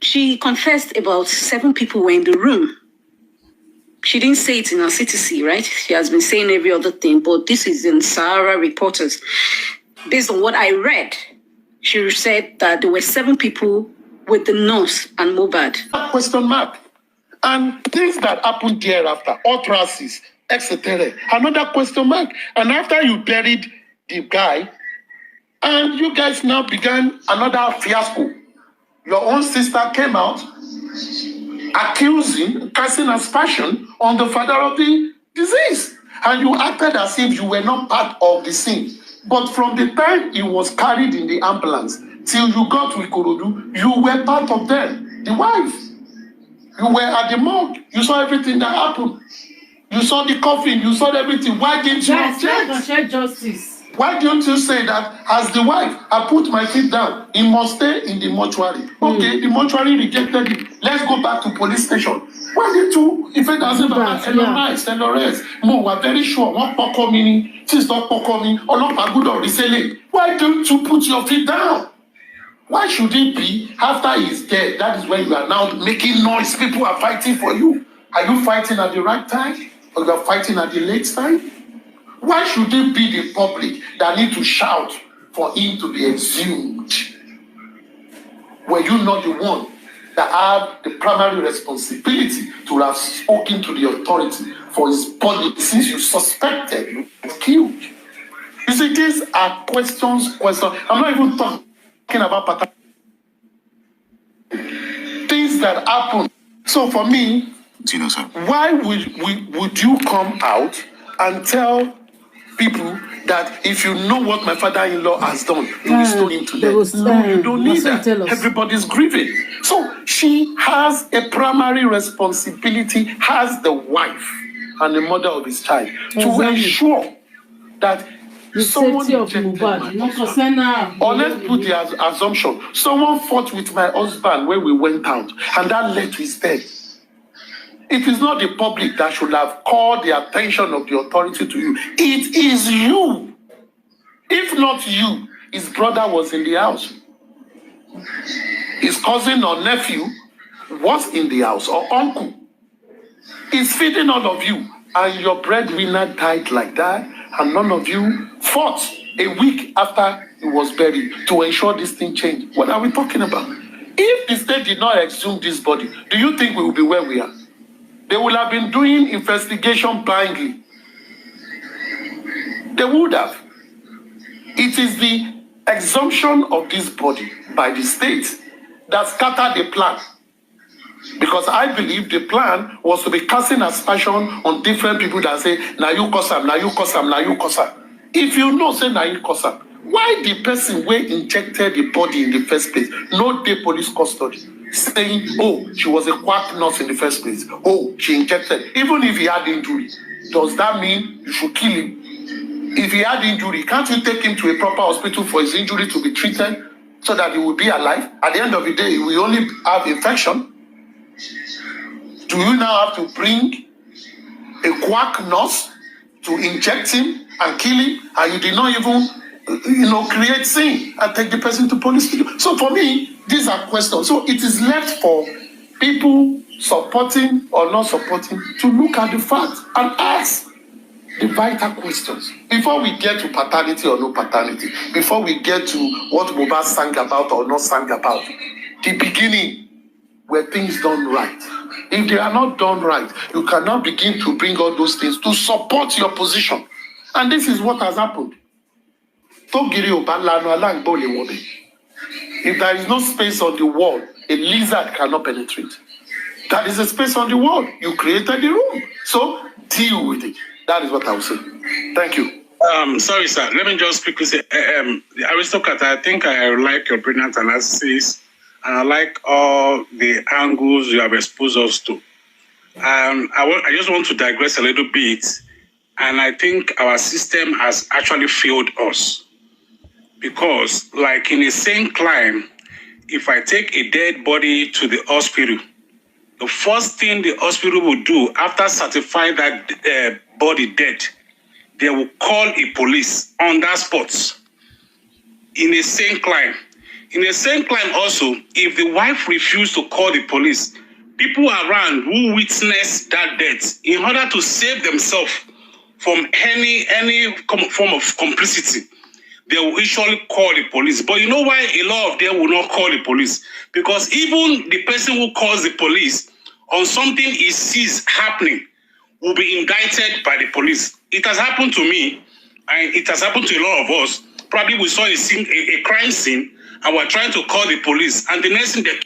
She confessed about 7 people were in the room. She didn't say it in her CTC, right? She has been saying every other thing, but this is in Sahara reporters. Based on what I read, she said that there were 7 people with the nurse and Mohbad. Question mark. And things that happened thereafter, utterances, etc. Another question mark. And after you buried the guy, and you guys now began another fiasco. Your own sister came out accusing, casting aspersion on the father of the disease. And you acted as if you were not part of the scene. But from the time he was carried in the ambulance till you got to Ikorodu, you were part of them, the wife. You were at the morgue. You saw everything that happened. You saw the coffin. You saw everything. Why didn't you object? Justice. Why don't you say that as the wife, I put my feet down, he must stay in the mortuary? Okay, the mortuary rejected it. Let's go back to police station. Why did you, if it doesn't matter, Mo, we're very sure, what poko meaning, since not poko me, or not good or reselling. Why don't you put your feet down? Why should it be after he's dead? That is when you are now making noise. People are fighting for you. Are you fighting at the right time? Or you are fighting at the late time? Why should it be the public that need to shout for him to be exhumed? Were you not the one that have the primary responsibility to have spoken to the authority for his body since you suspected he was killed? You see, these are questions. I'm not even talking about things that happen. So for me, why would you come out and tell people that if you know what my father-in-law has done, you will stone him to death? No, you don't need that. Everybody's grieving. So she has a primary responsibility as the wife and the mother of his child to ensure that someone injected my husband. Or let's put the assumption, someone fought with my husband when we went out, and that led to his death. It is not the public that should have called the attention of the authority to you. It is you. If not you, his brother was in the house. His cousin or nephew was in the house, or uncle. He's feeding all of you, and your breadwinner died like that, and none of you fought a week after he was buried to ensure this thing changed. What are we talking about? If the state did not exhume this body, do you think we will be where we are? They would have been doing investigation blindly. They would have. It is the exhumption of this body by the state that scattered the plan. Because I believe the plan was to be casting aspersion on different people that say, now you cause now you cause now you cause. If you know, say now you cause, why the person who injected the body in the first place, no day police custody, saying, oh, she was a quack nurse in the first place. Oh, she injected. Even if he had injury, does that mean you should kill him? If he had injury, can't you take him to a proper hospital for his injury to be treated so that he will be alive? At the end of the day, he will only have infection. Do you now have to bring a quack nurse to inject him and kill him, and you did not even, create scene and take the person to police? So for me, these are questions. So it is left for people supporting or not supporting to look at the facts and ask the vital questions before we get to paternity or no paternity, before we get to what Mohbad sang about or not sang about. The beginning, were things done right. If they are not done right, you cannot begin to bring all those things to support your position. And this is what has happened. If there is no space on the wall, a lizard cannot penetrate. That is a space on the wall. You created the room. So deal with it. That is what I will say. Thank you. Sorry, sir. Let me just quickly say, the aristocrat, I think I like your brilliant analysis, and I like all the angles you have exposed us to. I just want to digress a little bit, and I think our system has actually failed us. Because, like in a sane climb, if I take a dead body to the hospital, the first thing the hospital will do after certifying that body dead, they will call a police on that spot. In a sane climb, In the same time also, if the wife refused to call the police, people around who witnessed that death, in order to save themselves from any form of complicity, they will usually call the police. But you know why a lot of them will not call the police? Because even the person who calls the police on something he sees happening will be indicted by the police. It has happened to me, and it has happened to a lot of us. Probably we saw a crime scene, and we're trying to call the police, and the next thing they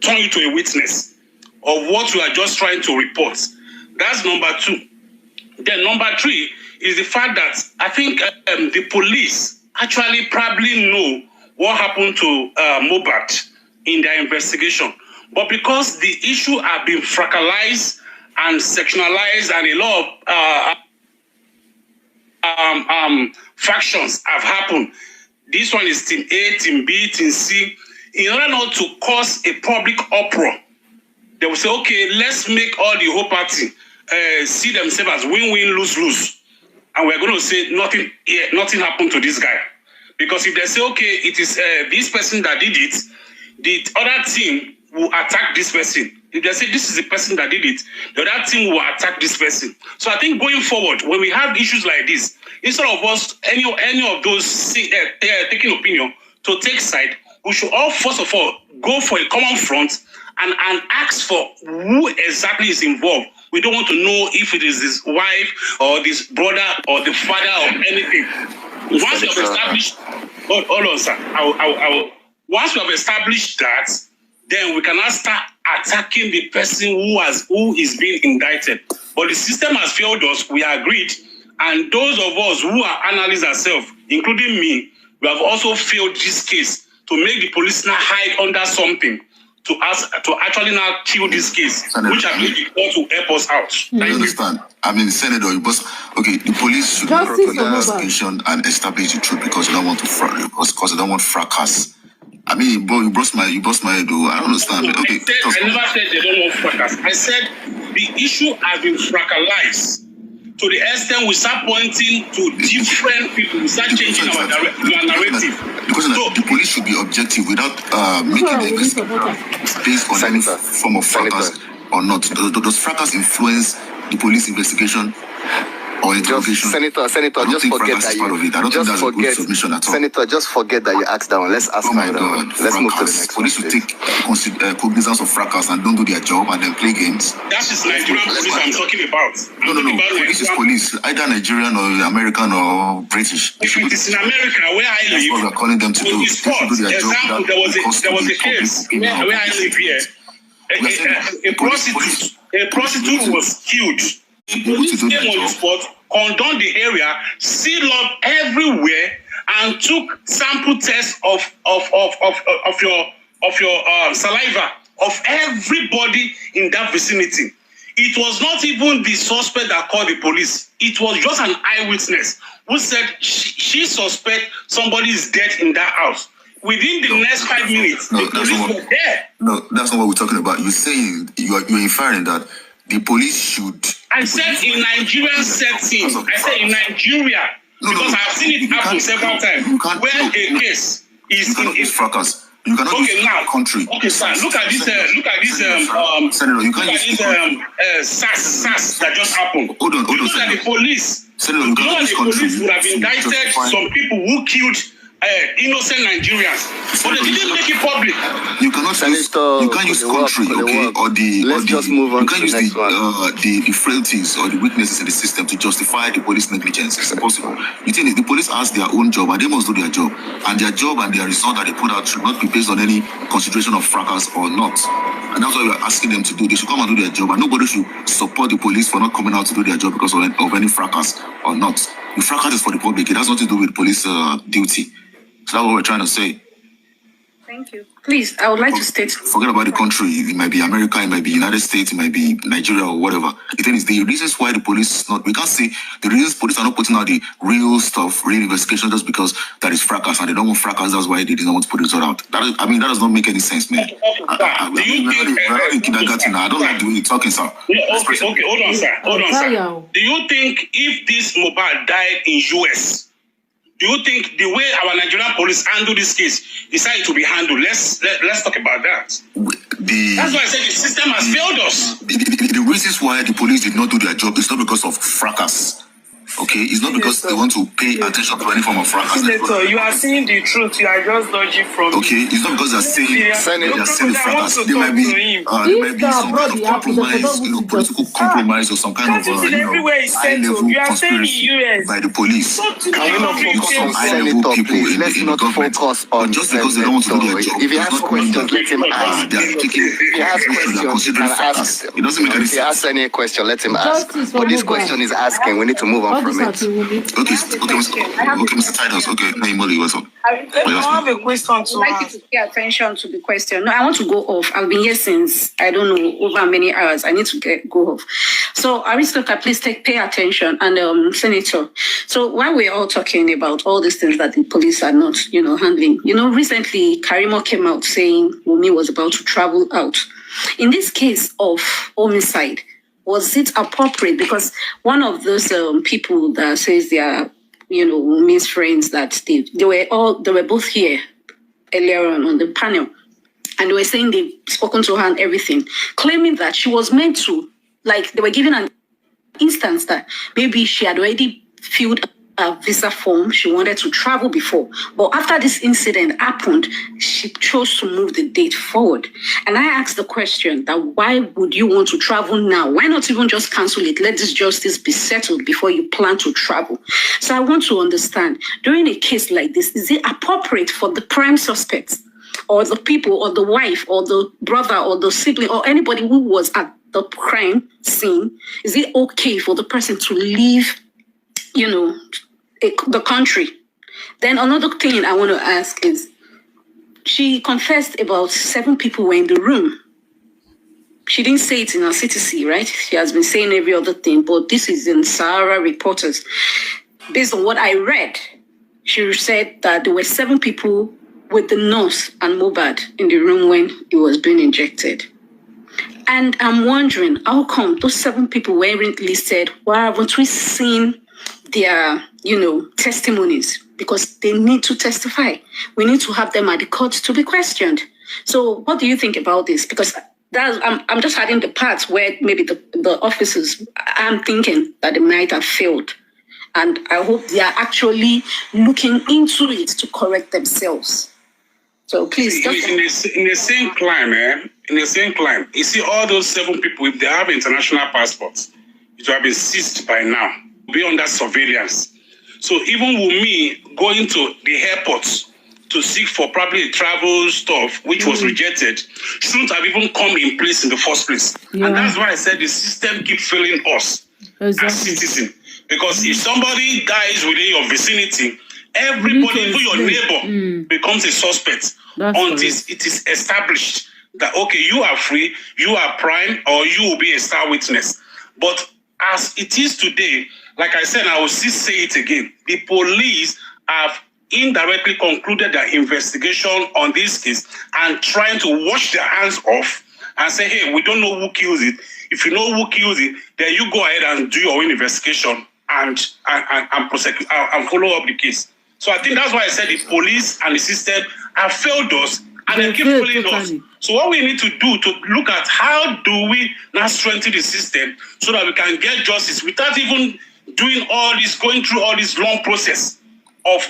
turn you to a witness of what you are just trying to report. That's number two. Then number three is the fact that I think the police actually probably know what happened to Mohbad in their investigation. But because the issue have been fractalized and sectionalized, and a lot of factions have happened. This one is team A, team B, team C. In order not to cause a public uproar, they will say, okay, let's make all the whole party see themselves as win-win, lose-lose. And we're going to say nothing happened to this guy. Because if they say, okay, it is this person that did it, the other team will attack this person. If they say this is the person that did it, the other team will attack this person. So I think going forward, when we have issues like this, instead of us, any of those taking opinion to take side, we should all, first of all, go for a common front and ask for who exactly is involved. We don't want to know if it is his wife or this brother or the father or anything. Once we have established, hold on, sir. Once we have established that, then we can now start attacking the person who is being indicted. But the system has failed us. We agreed, and those of us who are analysts ourselves, including me, we have also failed this case to make the police now hide under something to actually now kill this case, Senator, which I believe the court will help us out. I understand. I mean, Senator, the police should not the investigation and establish the truth because you don't want to because you don't want fracas. I mean, you bust my head. I don't understand. Okay, I never said they don't want fracas. I said the issue has been fracalized to the extent we start pointing to different people. We start changing our narrative. Because the police should be objective without making the investigation based on any form of fracas or not. Does fracas influence the police investigation or interrogation? Senator, just forget that Senator, just forget that you asked that one. Let's ask another one. Let's move to the next one. Police should take cognizance of fracas and don't do their job and then play games. That is Nigerian police I'm talking about. No. Police is police, either Nigerian or American or British. If it is in America, where I live, that's what we're calling them to do. They should do their job. There was a case where I live here. A prostitute was killed. The police came on the spot, condoned the area, sealed up everywhere, and took sample tests of your saliva of everybody in that vicinity. It was not even the suspect that called the police. It was just an eyewitness who said she suspects somebody is dead in that house. Within the next 5 minutes, the police were there. No, that's not what we're talking about. You're saying, you're inferring that the police should... I said in Nigerian setting. I said in Nigeria. Because I've seen it happen several times. Where a case is in fracas. You cannot use country. Okay, sir. Look at this. Senator, you can't use SARS that just happened. Hold on. Look at the police. Senator, you can't use the country. police would have indicted some people who killed innocent Nigerians, but they didn't make it public. You cannot Senator, you can't use country, okay, or the. Let's just move on. You can't to the use next the frailties or the weaknesses in the system to justify the police negligence. It's impossible. The thing is, the police has their own job, and they must do their job, and their job and their result that they put out should not be based on any consideration of fracas or not. And that's what we are asking them to do. They should come and do their job, and nobody should support the police for not coming out to do their job because of any fracas or not. The fracas is for the public. It has nothing to do with police duty. So that's what we're trying to say. Thank you. Please, I would like to state... Forget about the country. It might be America, it might be United States, it might be Nigeria or whatever. The thing is, the reasons why the police is not... We can't say the reasons police are not putting out the real stuff, real investigation, just because that is fracas and they don't want fracas. That's why they didn't want to put it out. That does not make any sense, man. We're not in kindergarten now. I don't like the way you're talking, sir. Okay, hold on, sir. Do you think if this Mohbad died in US, Do you think the way our Nigerian police handle this case is how it will be handled? Let's talk about that. That's why I said the system has failed us. The reasons why the police did not do their job is not because of fracas. Okay, it's not because they want to pay attention to any form of fracas. Senator, you are saying the truth. You are just dodging from. Okay, it's not because they're saying the fracas. There might be some kind of compromise, political compromise or some kind of high-level conspiracy by the police. Can you not focus on high-level people in the government? Just because they don't want to do their job, if he has questions, let him ask. They are taking considering fracas. It doesn't make any sense. If he asks any question, let him ask. But this question is asking. We need to move on from it. Okay, Mr. Titus. Okay, Molly, what's up? I have a question to I'd like you to pay attention to the question. No, I want to go off. I've been here since, I don't know, over many hours. I need to go off. So, Aristocrat, please pay attention. And Senator, so while we're all talking about all these things that the police are not, handling, recently Karimo came out saying Wummi was about to travel out. In this case of homicide, was it appropriate? Because one of those people that says they are, Wummi's friends, that they were both here earlier on the panel, and they were saying they've spoken to her and everything, claiming that she was meant to, like, they were given an instance that maybe she had already filled a visa form, she wanted to travel before, but after this incident happened, she chose to move the date forward. And I asked the question that why would you want to travel now? Why not even just cancel it? Let this justice be settled before you plan to travel. So I want to understand, during a case like this, is it appropriate for the prime suspects or the people or the wife or the brother or the sibling or anybody who was at the crime scene, is it okay for the person to leave, the country? Then another thing I want to ask is, she confessed about 7 people were in the room. She didn't say it in her CTC, right? She has been saying every other thing, but this is in Sahara reporters. Based on what I read, she said that there were 7 people with the nurse and Mohbad in the room when it was being injected. And I'm wondering, how come those 7 people weren't listed? Why haven't we seen their, testimonies? Because they need to testify. We need to have them at the court to be questioned. So what do you think about this? Because I'm just adding the parts where maybe the officers, I'm thinking that they might have failed. And I hope they are actually looking into it to correct themselves. So please. In the same climb, you see all those 7 people, if they have international passports, it will have been seized by now, be under surveillance. So even Wummi going to the airports to seek for probably travel stuff, which was rejected, shouldn't have even come in place in the first place. Yeah. And that's why I said the system keeps failing us as citizens. Because if somebody dies within your vicinity, everybody, even your neighbor, becomes a suspect until it is established that, okay, you are free, you are prime, or you will be a star witness. But as it is today, like I said, I will still say it again, the police have indirectly concluded their investigation on this case and trying to wash their hands off and say, hey, we don't know who kills it. If you know who kills it, then you go ahead and do your own investigation and prosecute and follow up the case. So I think that's why I said the police and the system have failed us and they keep failing us. So what we need to do to look at how do we now strengthen the system so that we can get justice without even doing all this, going through all this long process of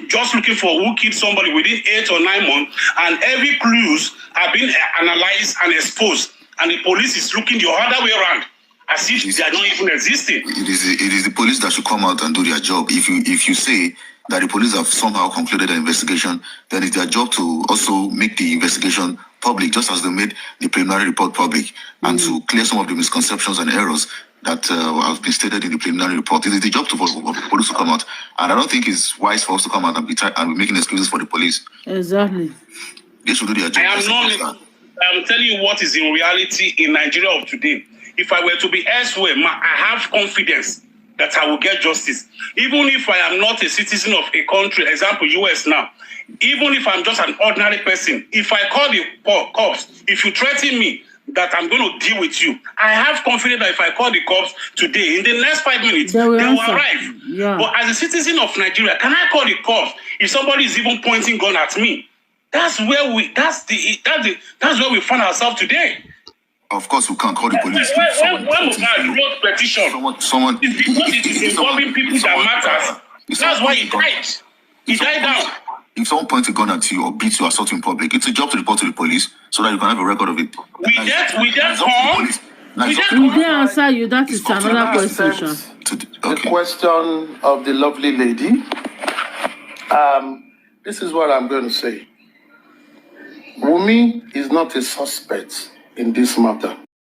just looking for who killed somebody within 8 or 9 months, and every clues are being analyzed and exposed, and the police is looking the other way around as if they are not even existing. It is the police that should come out and do their job. If you say that the police have somehow concluded the investigation, then it's their job to also make the investigation public, just as they made the preliminary report public, and to clear some of the misconceptions and errors that have been stated in the preliminary report. It is the job for the police to come out. And I don't think it's wise for us to come out and be making excuses for the police. Exactly. They should do their job. I'm telling you what is in reality in Nigeria of today. If I were to be elsewhere, I have confidence that I will get justice. Even if I am not a citizen of a country, example, US now, even if I'm just an ordinary person, if I call the cops, if you threaten me, that I'm going to deal with you. I have confidence that if I call the cops today, in the next 5 minutes, they will arrive. Yeah. But as a citizen of Nigeria, can I call the cops if somebody is even pointing gun at me? That's where we find ourselves today. Of course, we can't call the police. When Mohbad wrote petition, someone it's because it is involving people that matters. That's why he died. He died down. If someone points a gun at you or beats you or assault you in public, it's a job to report to the police so that you can have a record of it. We didn't answer you. That is another question. The question of the lovely lady. This is what I'm going to say. Wummi is not a suspect in this matter.